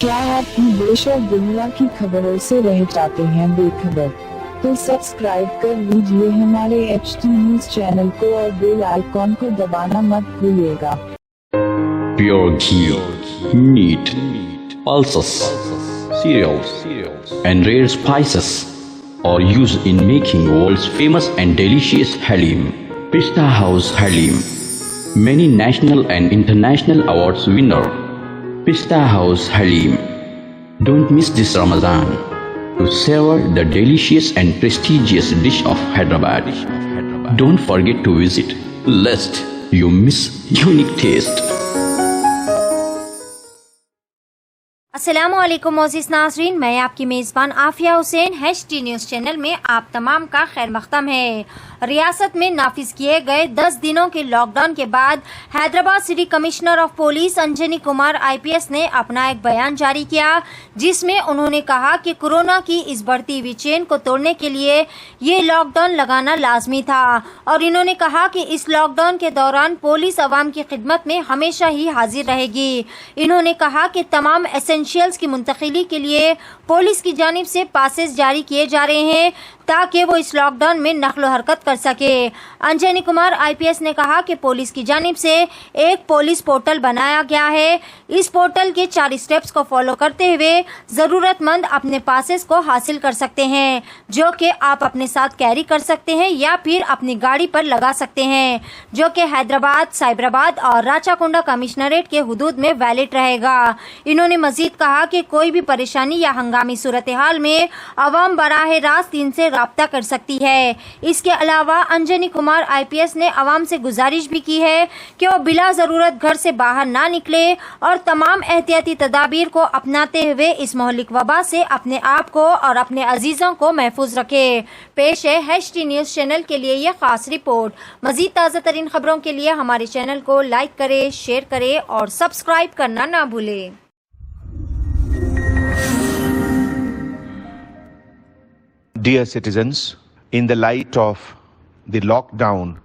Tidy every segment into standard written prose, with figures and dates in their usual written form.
क्या आप देश और दुनिया की खबरों से रह जाते हैं बेखबर? तो सब्सक्राइब कर लीजिए हमारे HT न्यूज चैनल को और बेल आइकॉन को दबाना मत भूलिएगा। Pure ghee, meat, pulses, cereals, and rare spices are used in making world's famous and delicious halim. Pista House Halim, many national and international awards winner. Pista House Halim. Don't miss this Ramadan to savor the delicious and prestigious dish of Hyderabad. Don't forget to visit, lest you miss unique taste. अस्सलामुअलैकुम मोज़िज़ नाज़रीन, मैं आपकी मेज़बान Afiya Hussain. HT news channel में आप तमाम का खैर मक़दम है। रियासत में नाफिज किए गए 10 दिनों के लॉकडाउन के बाद Hyderabad city commissioner of police Anjani Kumar IPS ने अपना एक बयान जारी किया, जिसमें उन्होंने कहा कि कोरोना की इस बढ़ती हुई चेन को तोड़ने के लिए ये लॉकडाउन लगाना लाजमी था और इन्होंने कहा कि इस लॉकडाउन के दौरान पुलिस अवाम की खिदमत में हमेशा ही हाजिर रहेगी। इन्होंने कहा कि तमाम एसेंशियल्स की मुंतकिली के लिए पुलिस की जानिब से पासेस जारी किए जा रहे हैं ताकि वो इस लॉकडाउन में नकलो हरकत कर सके। अंजनी कुमार IPS ने कहा कि पुलिस की जानिब से एक पुलिस पोर्टल बनाया गया है। इस पोर्टल के 4 स्टेप्स को फॉलो करते हुए ज़रूरतमंद अपने पासेस को हासिल कर सकते हैं, जो कि आप अपने साथ कैरी कर सकते हैं या फिर अपनी गाड़ी पर लगा सकते हैं, जो कि हैदराबाद, साइबराबाद और राचाकुंडा कमिश्नरेट के हुदूद में वैलिड रहेगा। इन्होंने मजीद कहा कि कोई भी परेशानी या हंगामी सूरत हाल में अवाम बराह रास्त इनसे राब्ता कर सकती है। इसके अलावा अंजनी कुमार IPS ने अवाम से गुजारिश भी की है कि वो बिला ज़रूरत घर से बाहर ना निकले और तमाम एहतियाती तदाबीर को अपनाते हुए इस मोहलिक वबा से अपने आप को और अपने अजीज़ों को महफूज रखे। पेश है HT न्यूज़ चैनल के लिए ये खास रिपोर्ट। मजीद ताज़ा तरीन खबरों के लिए हमारे चैनल को लाइक करें, शेयर करें और सब्सक्राइब करना ना भूलें। Dear citizens, in the light of the lockdown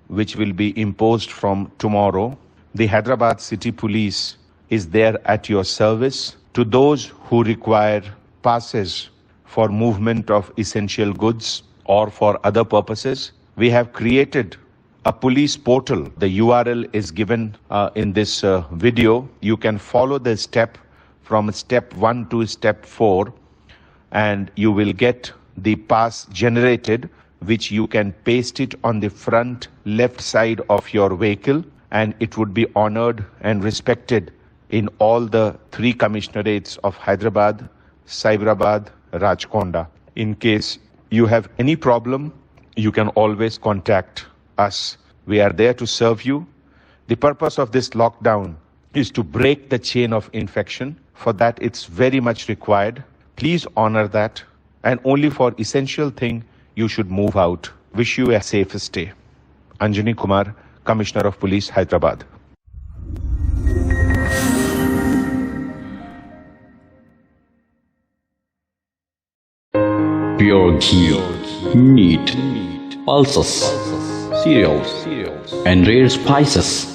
which will be imposed from tomorrow, the Hyderabad City Police is there at your service. To those who require passes for movement of essential goods or for other purposes, we have created a police portal. The URL is given in this video. You can follow the step from step 1 to step 4 and you will get the pass generated, which you can paste it on the front left side of your vehicle, and it would be honored and respected in all the 3 commissionerates of Hyderabad, Cyberabad, Rajkonda. In case you have any problem, you can always contact us. We are there to serve you. The purpose of this lockdown is to break the chain of infection. For that, it's very much required. Please honor that. And only for essential thing you should move out. Wish you a safe stay. Anjani Kumar, Commissioner of Police, Hyderabad. Pure ghee, meat, pulses, cereals, and rare spices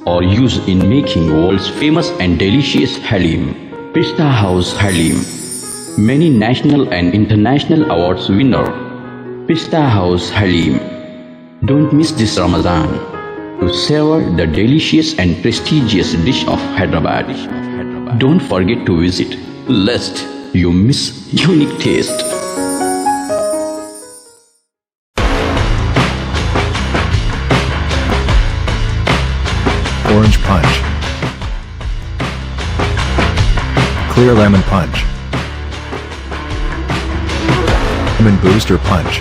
are used in making world's famous and delicious halim. Pista House Halim. Many national and international awards winner. Pista House Halim. Don't miss this Ramadan to savor the delicious and prestigious dish of Hyderabad. Don't forget to visit, lest you miss unique taste. Orange Punch. Clear Lemon Punch. Lemon Booster Punch.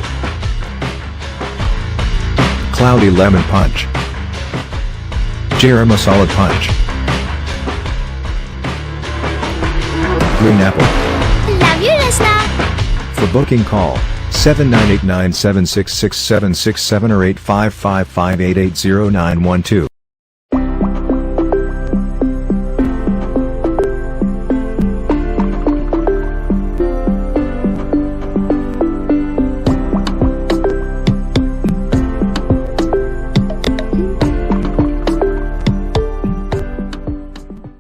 Cloudy Lemon Punch. Jera Masala Punch. Green Apple. Love you, Rasna. For booking call 7989766767 or 8555880912.